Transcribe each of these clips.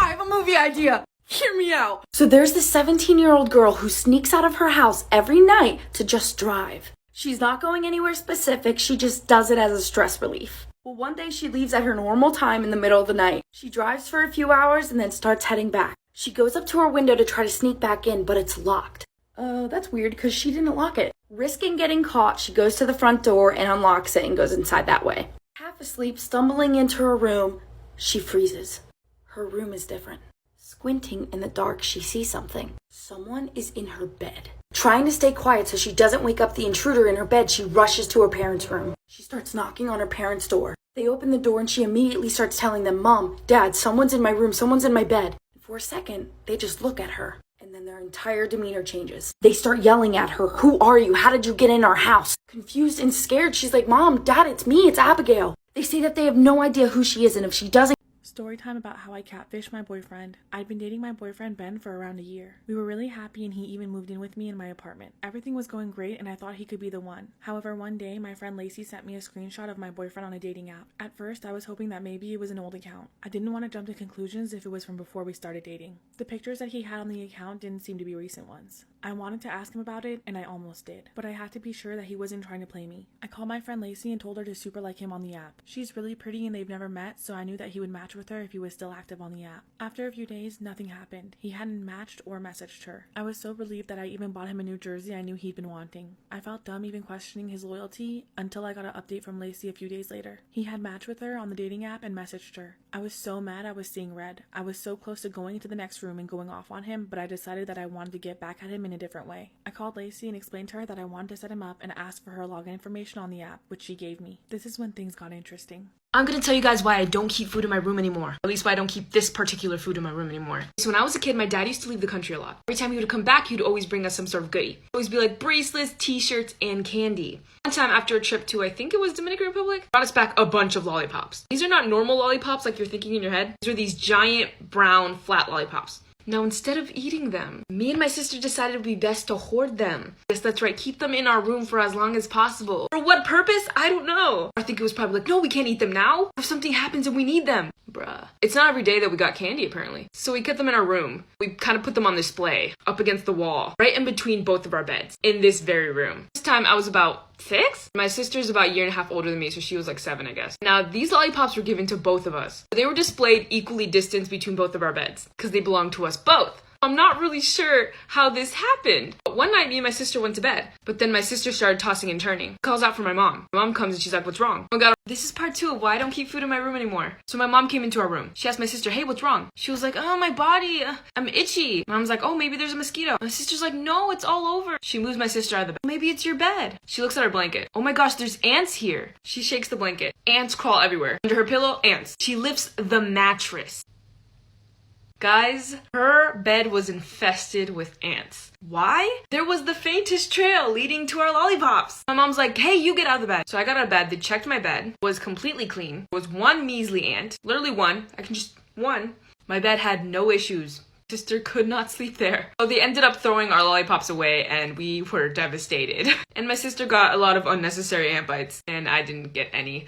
I have a movie idea. Hear me out. So there's this 17-year-old girl who sneaks out of her house every night to just drive. She's not going anywhere specific, she just does it as a stress relief. Well, one day she leaves at her normal time in the middle of the night. She drives for a few hours and then starts heading back. She goes up to her window to try to sneak back in, but it's locked. That's weird because she didn't lock it. Risking getting caught, she goes to the front door and unlocks it and goes inside that way. Half asleep, stumbling into her room, she freezes. Her room is different. Squinting in the dark, she sees something. Someone is in her bed. Trying to stay quiet so she doesn't wake up the intruder in her bed, she rushes to her parents' room. She starts knocking on her parents' door. They open the door and she immediately starts telling them, "Mom, Dad, someone's in my room, someone's in my bed." And for a second, they just look at her. And then their entire demeanor changes. They start yelling at her, "Who are you? How did you get in our house?" Confused and scared, she's like, "Mom, Dad, it's me, it's Abigail." They say that they have no idea who she is, and if she doesn't... Story time about how I catfished my boyfriend. I'd been dating my boyfriend Ben for around a year. We were really happy and he even moved in with me in my apartment. Everything was going great and I thought he could be the one. However, one day my friend Lacey sent me a screenshot of my boyfriend on a dating app. At first, I was hoping that maybe it was an old account. I didn't want to jump to conclusions if it was from before we started dating. The pictures that he had on the account didn't seem to be recent ones. I wanted to ask him about it and I almost did, but I had to be sure that he wasn't trying to play me. I called my friend Lacey and told her to super like him on the app. She's really pretty and they've never met, so I knew that he would match with her if he was still active on the app. After a few days, nothing happened. He hadn't matched or messaged her. I was so relieved that I even bought him a new jersey I knew he'd been wanting. I felt dumb even questioning his loyalty until I got an update from Lacey a few days later. He had matched with her on the dating app and messaged her. I was so mad I was seeing red. I was so close to going into the next room and going off on him, but I decided that I wanted to get back at him in a different way. I called Lacey and explained to her that I wanted to set him up and asked for her login information on the app, which she gave me. This is when things got interesting. I'm gonna tell you guys why I don't keep food in my room anymore. At least why I don't keep this particular food in my room anymore. So when I was a kid, my dad used to leave the country a lot. Every time he would come back, he would always bring us some sort of goodie. Always be like bracelets, t-shirts, and candy. One time after a trip to, I think it was Dominican Republic, brought us back a bunch of lollipops. These are not normal lollipops like you're thinking in your head. These are these giant brown flat lollipops. Now, instead of eating them, me and my sister decided it would be best to hoard them. Yes, that's right, keep them in our room for as long as possible. For what purpose? I don't know. I think it was probably like, no, we can't eat them now. If something happens and we need them. Bruh. It's not every day that we got candy, apparently. So we kept them in our room. We kind of put them on display, up against the wall, right in between both of our beds, in this very room. This time I was about 6? My sister's about a year and a half older than me, so she was like 7, I guess. Now, these lollipops were given to both of us. They were displayed equally distanced between both of our beds, because they belonged to us both. I'm not really sure how this happened. But one night, me and my sister went to bed, but then my sister started tossing and turning. Calls out for my mom. My mom comes and she's like, "What's wrong?" Oh God, this is part 2 of why I don't keep food in my room anymore. So my mom came into our room. She asked my sister, "Hey, what's wrong?" She was like, "Oh, my body, I'm itchy." My mom's like, "Oh, maybe there's a mosquito." My sister's like, "No, it's all over." She moves my sister out of the bed. "Maybe it's your bed." She looks at her blanket. "Oh my gosh, there's ants here." She shakes the blanket. Ants crawl everywhere. Under her pillow, ants. She lifts the mattress. Guys, her bed was infested with ants. Why? There was the faintest trail leading to our lollipops. My mom's like, "Hey, you get out of the bed." So I got out of bed, they checked my bed, was completely clean. There was one measly ant, literally one. One. My bed had no issues. Sister could not sleep there. So they ended up throwing our lollipops away and we were devastated. And my sister got a lot of unnecessary ant bites and I didn't get any.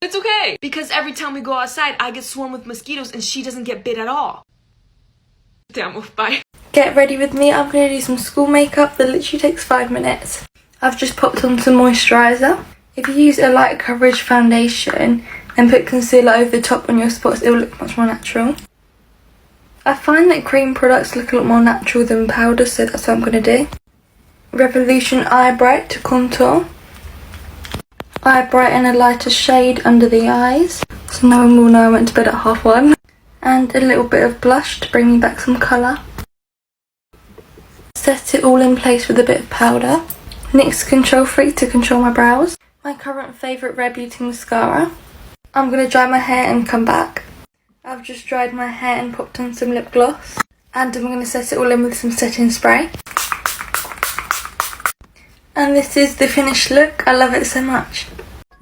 It's okay, because every time we go outside, I get swarmed with mosquitoes and she doesn't get bit at all. Damn, bye. Get ready with me, I'm going to do some school makeup that literally takes 5 minutes. I've just popped on some moisturiser. If you use a light coverage foundation and put concealer over the top on your spots, it will look much more natural. I find that cream products look a lot more natural than powder, so that's what I'm going to do. Revolution Eye Bright to contour. Eye brighten a lighter shade under the eyes, so no one will know I went to bed at 1:30. And a little bit of blush to bring me back some colour. Set it all in place with a bit of powder. NYX Control Freak to control my brows. My current favourite Rare Beauty mascara. I'm going to dry my hair and come back. I've just dried my hair and popped on some lip gloss. And I'm going to set it all in with some setting spray. And this is the finished look. I love it so much.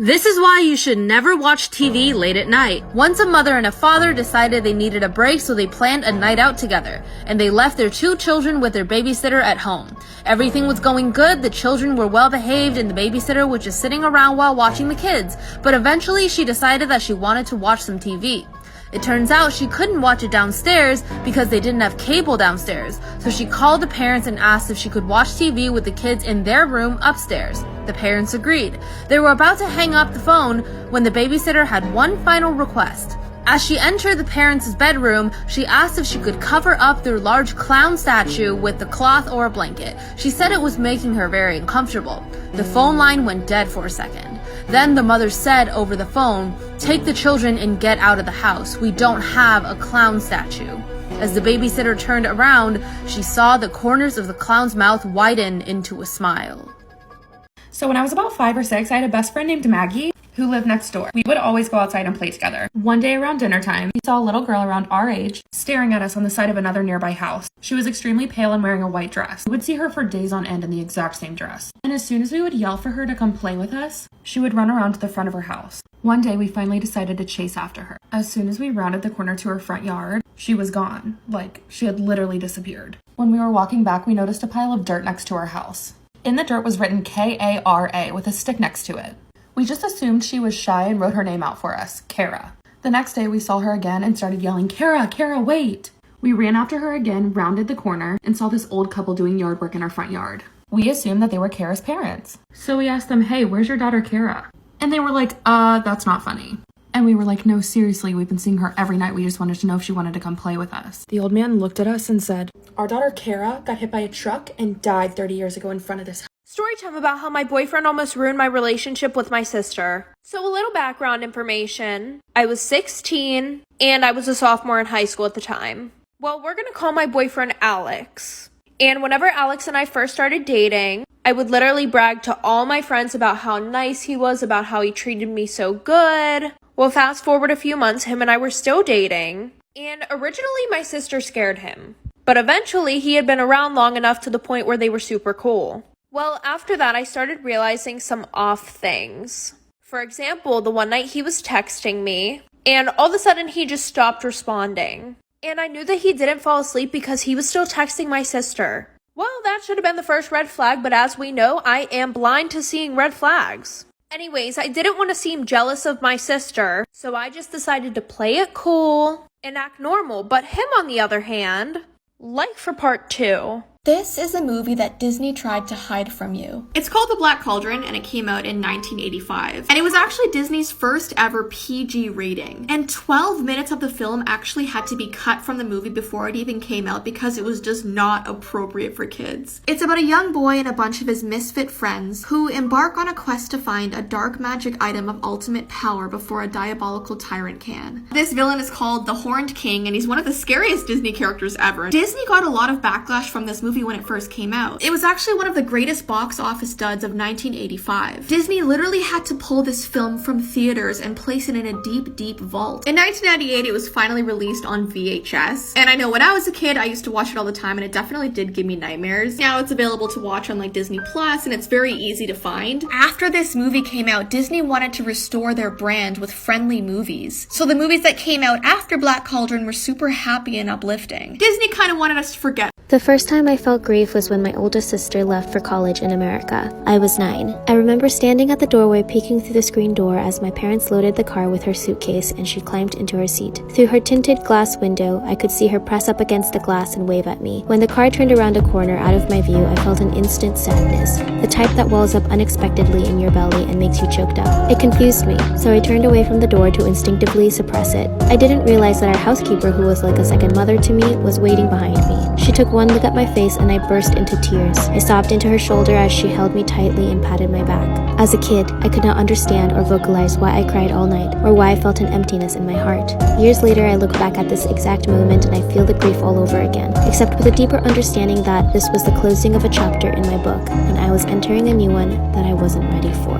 This is why you should never watch TV late at night. Once a mother and a father decided they needed a break, so they planned a night out together, and they left their 2 children with their babysitter at home. Everything was going good, the children were well behaved, and the babysitter was just sitting around while watching the kids, but eventually she decided that she wanted to watch some TV. It turns out she couldn't watch it downstairs because they didn't have cable downstairs, so she called the parents and asked if she could watch TV with the kids in their room upstairs. The parents agreed. They were about to hang up the phone when the babysitter had one final request. As she entered the parents' bedroom, she asked if she could cover up their large clown statue with a cloth or a blanket. She said it was making her very uncomfortable. The phone line went dead for a second. Then the mother said over the phone, "Take the children and get out of the house. We don't have a clown statue." As the babysitter turned around, she saw the corners of the clown's mouth widen into a smile. So when I was about 5 or 6, I had a best friend named Maggie who lived next door. We would always go outside and play together. One day around dinner time, we saw a little girl around our age staring at us on the side of another nearby house. She was extremely pale and wearing a white dress. We would see her for days on end in the exact same dress. And as soon as we would yell for her to come play with us, she would run around to the front of her house. One day, we finally decided to chase after her. As soon as we rounded the corner to her front yard, she was gone. Like, she had literally disappeared. When we were walking back, we noticed a pile of dirt next to our house. In the dirt was written K-A-R-A with a stick next to it. We just assumed she was shy and wrote her name out for us, Kara. The next day we saw her again and started yelling, "Kara, Kara, wait!" We ran after her again, rounded the corner, and saw this old couple doing yard work in our front yard. We assumed that they were Kara's parents. So we asked them, "Hey, where's your daughter Kara?" And they were like, that's not funny. And we were like, "No, seriously, we've been seeing her every night. We just wanted to know if she wanted to come play with us." The old man looked at us and said, "Our daughter Kara got hit by a truck and died 30 years ago in front of this house." Storytime about how my boyfriend almost ruined my relationship with my sister. So a little background information. I was 16 and I was a sophomore in high school at the time. Well, we're gonna call my boyfriend Alex. And whenever Alex and I first started dating, I would literally brag to all my friends about how nice he was, about how he treated me so good. Well, fast forward a few months, him and I were still dating. And originally my sister scared him. But eventually he had been around long enough to the point where they were super cool. Well, after that, I started realizing some off things. For example, the one night he was texting me, and all of a sudden he just stopped responding. And I knew that he didn't fall asleep because he was still texting my sister. Well, that should have been the first red flag, but as we know, I am blind to seeing red flags. Anyways, I didn't want to seem jealous of my sister, so I just decided to play it cool and act normal. But him, on the other hand, like for part 2. This is a movie that Disney tried to hide from you. It's called The Black Cauldron, and it came out in 1985. And it was actually Disney's first ever PG rating. And 12 minutes of the film actually had to be cut from the movie before it even came out because it was just not appropriate for kids. It's about a young boy and a bunch of his misfit friends who embark on a quest to find a dark magic item of ultimate power before a diabolical tyrant can. This villain is called the Horned King, and he's one of the scariest Disney characters ever. Disney got a lot of backlash from this movie when it first came out. It was actually one of the greatest box office duds of 1985. Disney literally had to pull this film from theaters and place it in a deep, deep vault. In 1998, it was finally released on VHS. And I know when I was a kid, I used to watch it all the time, and it definitely did give me nightmares. Now it's available to watch on like Disney Plus, and it's very easy to find. After this movie came out, Disney wanted to restore their brand with friendly movies. So the movies that came out after Black Cauldron were super happy and uplifting. Disney kind of wanted us to forget. The first time I felt grief was when my oldest sister left for college in America. I was 9. I remember standing at the doorway peeking through the screen door as my parents loaded the car with her suitcase and she climbed into her seat. Through her tinted glass window, I could see her press up against the glass and wave at me. When the car turned around a corner out of my view, I felt an instant sadness, the type that wells up unexpectedly in your belly and makes you choked up. It confused me, so I turned away from the door to instinctively suppress it. I didn't realize that our housekeeper, who was like a second mother to me, was waiting behind me. She took one look at my face and I burst into tears. I sobbed into her shoulder as she held me tightly and patted my back. As a kid, I could not understand or vocalize why I cried all night or why I felt an emptiness in my heart. Years later, I look back at this exact moment and I feel the grief all over again, except with a deeper understanding that this was the closing of a chapter in my book and I was entering a new one that I wasn't ready for.